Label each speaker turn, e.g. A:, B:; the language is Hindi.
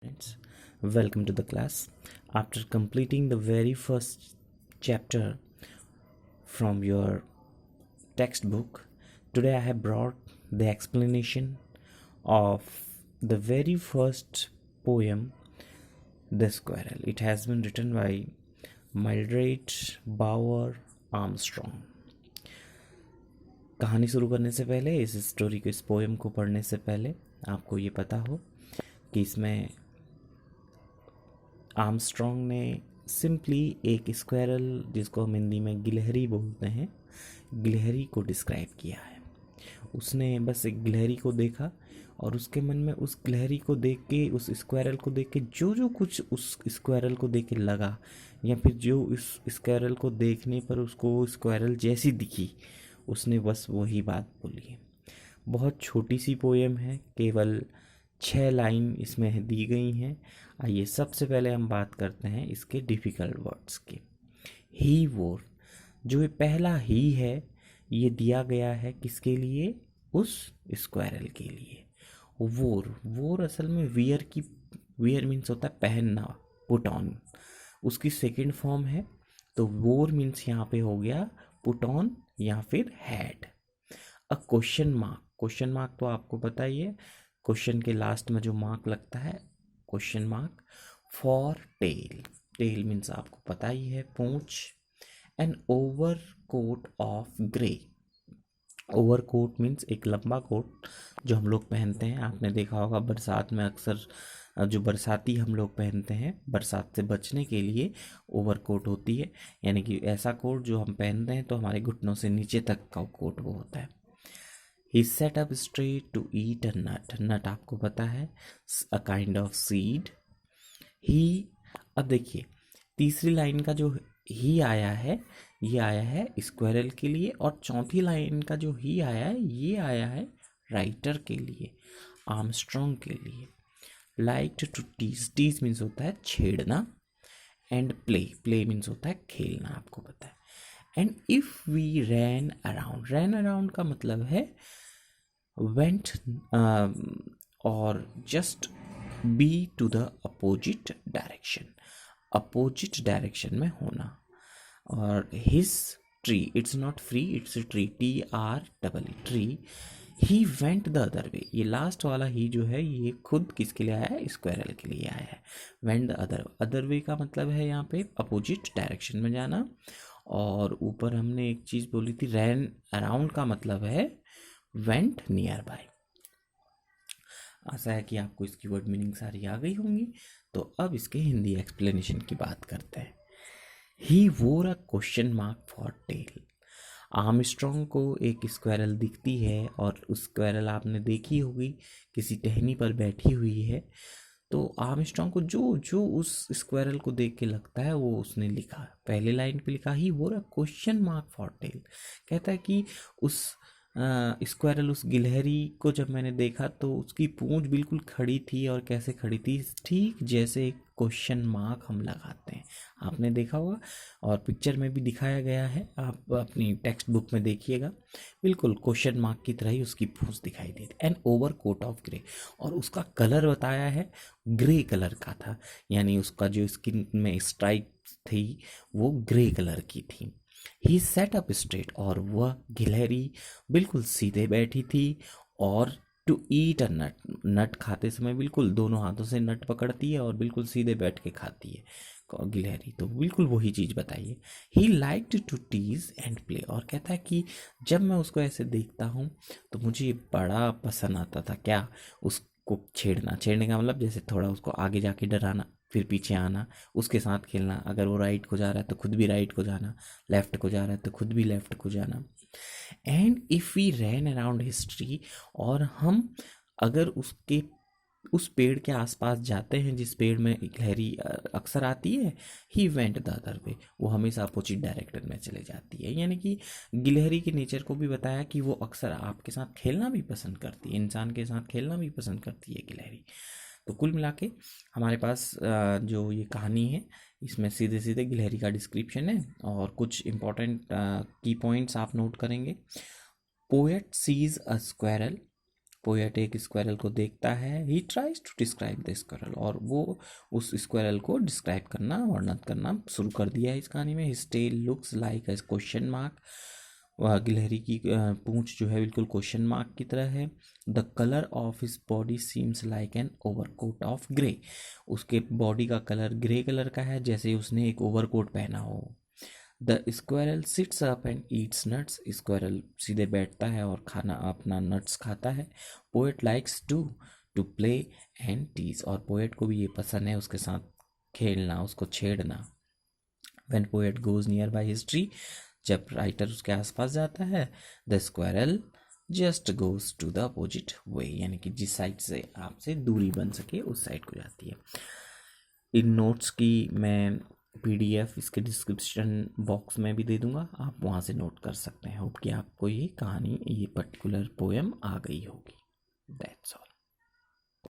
A: Friends, welcome to the class. After completing the very first chapter from your textbook, today I have brought the explanation of the very first poem, The Squirrel. It has been written by Mildred Bower Armstrong. कहानी शुरू करने से पहले, इस स्टोरी को, इस पोएम को पढ़ने से पहले आपको ये पता हो कि इसमें आर्मस्ट्रॉन्ग ने सिंपली एक स्क्वायरल, जिसको हम हिंदी में गिलहरी बोलते हैं, गिलहरी को डिस्क्राइब किया है। उसने बस एक गिलहरी को देखा और उसके मन में उस गिलहरी को देख के, उस स्क्वायरल को देख के जो कुछ उस स्क्वायरल को देख के लगा, या फिर जो इस स्क्वायरल को देखने पर उसको स्क्वायरल जैसी दिखी, उसने बस वही बात बोली है। बहुत छोटी सी पोएम है, केवल 6 लाइन इसमें दी गई हैं। आइए सबसे पहले हम बात करते हैं इसके डिफ़िकल्ट वर्ड्स की। ही वोर, जो ये पहला ही है, ये दिया गया है किसके लिए? उस स्क्वायरल के लिए। वोर असल में वियर मीन्स होता है पहनना, पुट ऑन, उसकी सेकंड फॉर्म है। तो वोर मीन्स यहाँ पे हो गया पुट ऑन या फिर हैड। अ क्वेश्चन मार्क तो आपको पता ही है, क्वेश्चन के लास्ट में जो मार्क लगता है, question mark. For tail means आपको पता ही है पूंछ। An overcoat of grey, overcoat means एक लंबा कोट जो हम लोग पहनते हैं। आपने देखा होगा बरसात में अक्सर जो बरसाती हम लोग पहनते हैं, बरसात से बचने के लिए ओवर कोट होती है, यानी कि ऐसा कोट जो हम पहनते हैं तो हमारे घुटनों से नीचे तक का कोट वो होता है। He sat up straight to eat a nut. Nut आपको पता है, a kind of seed. अब देखिए तीसरी लाइन का जो ही आया है, ये आया है स्क्वायरल के लिए, और चौथी लाइन का जो ही आया है, ये आया है राइटर के लिए, आर्मस्ट्रॉन्ग के लिए। लाइक्ड टू टीज मीन्स होता है छेड़ना, एंड प्ले मीन्स होता है खेलना, आपको पता है। And if we ran around का मतलब है went or just be to the opposite direction में होना। और his tree, it's not free, it's a tree, tree, he went the other way। ये लास्ट वाला ही जो है, ये खुद किसके लिए आया है? स्क्वायरल के लिए आया है। went the other way का मतलब है यहाँ पे अपोजिट डायरेक्शन में जाना। और ऊपर हमने एक चीज़ बोली थी, ran around का मतलब है वेंट नियर बाय। आशा है कि आपको इसकी वर्ड मीनिंग सारी आ गई होंगी। तो अब इसके हिंदी एक्सप्लेनेशन की बात करते हैं। He wore a question mark for tail. Armstrong को एक स्क्वायरल दिखती है, और उस स्क्वायरल आपने देखी होगी किसी टहनी पर बैठी हुई है। तो आर्मस्ट्रॉन्ग को जो उस स्क्वायरल को देख के लगता है, वो उसने लिखा। पहले लाइन पे लिखा he wore a question mark for tail. कहता है कि उस स्क्वायरल, उस गिलहरी को जब मैंने देखा तो उसकी पूंछ बिल्कुल खड़ी थी, और कैसे खड़ी थी? ठीक जैसे एक क्वेश्चन मार्क हम लगाते हैं, आपने देखा होगा, और पिक्चर में भी दिखाया गया है, आप अपनी टेक्स्ट बुक में देखिएगा, बिल्कुल क्वेश्चन मार्क की तरह ही उसकी पूंछ दिखाई दी। An overcoat of grey, और उसका कलर बताया है ग्रे कलर का था, यानी उसका जो स्किन में स्ट्राइप थी वो ग्रे कलर की थी। ही सेट अप स्ट्रेट, और वह गिलहरी बिल्कुल सीधे बैठी थी। और टू ईट अ नट खाते समय बिल्कुल दोनों हाथों से नट पकड़ती है और बिल्कुल सीधे बैठ के खाती है गिलहरी। तो बिल्कुल वही चीज़ बताइए। He liked to tease and play, और कहता है कि जब मैं उसको ऐसे देखता हूँ तो मुझे बड़ा पसंद आता था। क्या? उसको छेड़ने का मतलब जैसे थोड़ा उसको आगे जाके डराना, फिर पीछे आना, उसके साथ खेलना। अगर वो राइट को जा रहा है तो खुद भी राइट को जाना, लेफ्ट को जा रहा है तो खुद भी लेफ्ट को जाना। And if we ran around his tree, और हम अगर उस पेड़ के आसपास जाते हैं जिस पेड़ में गिलहरी अक्सर आती है, he went the other way, वो हमेशा अपोजिट डायरेक्शन में चले जाती है। यानी कि गिलहरी के नेचर को भी बताया कि वो अक्सर आपके साथ खेलना भी पसंद करती है, इंसान के साथ खेलना भी पसंद करती है गिलहरी। तो कुल मिला के हमारे पास जो ये कहानी है, इसमें सीधे सीधे गिलहरी का डिस्क्रिप्शन है, और कुछ इंपॉर्टेंट की पॉइंट्स आप नोट करेंगे। Poet sees a squirrel poet एक स्क्वायरल को देखता है, he tries to describe the squirrel, और वो उस स्क्वायरल को डिस्क्राइब करना, वर्णन करना शुरू कर दिया है इस कहानी में। His tail looks like a question mark, वह गिलहरी की पूंछ जो है बिल्कुल क्वेश्चन मार्क की तरह है। The colour of his body seems like an overcoat of grey, उसके बॉडी का कलर ग्रे कलर का है, जैसे उसने एक ओवरकोट पहना हो। The squirrel sits up and eats nuts, squirrel सीधे बैठता है और खाना अपना नट्स खाता है। Poet likes to play and tease, और पोएट को भी ये पसंद है उसके साथ खेलना, उसको छेड़ना। When poet goes near by his tree, जब राइटर उसके आसपास जाता है, the squirrel just goes to the opposite way, यानी कि जिस साइड से आपसे दूरी बन सके उस साइड को जाती है। इन नोट्स की मैं PDF इसके डिस्क्रिप्शन बॉक्स में भी दे दूंगा, आप वहाँ से नोट कर सकते हैं। होप कि आपको ये कहानी, ये पर्टिकुलर पोएम आ गई होगी। That's all.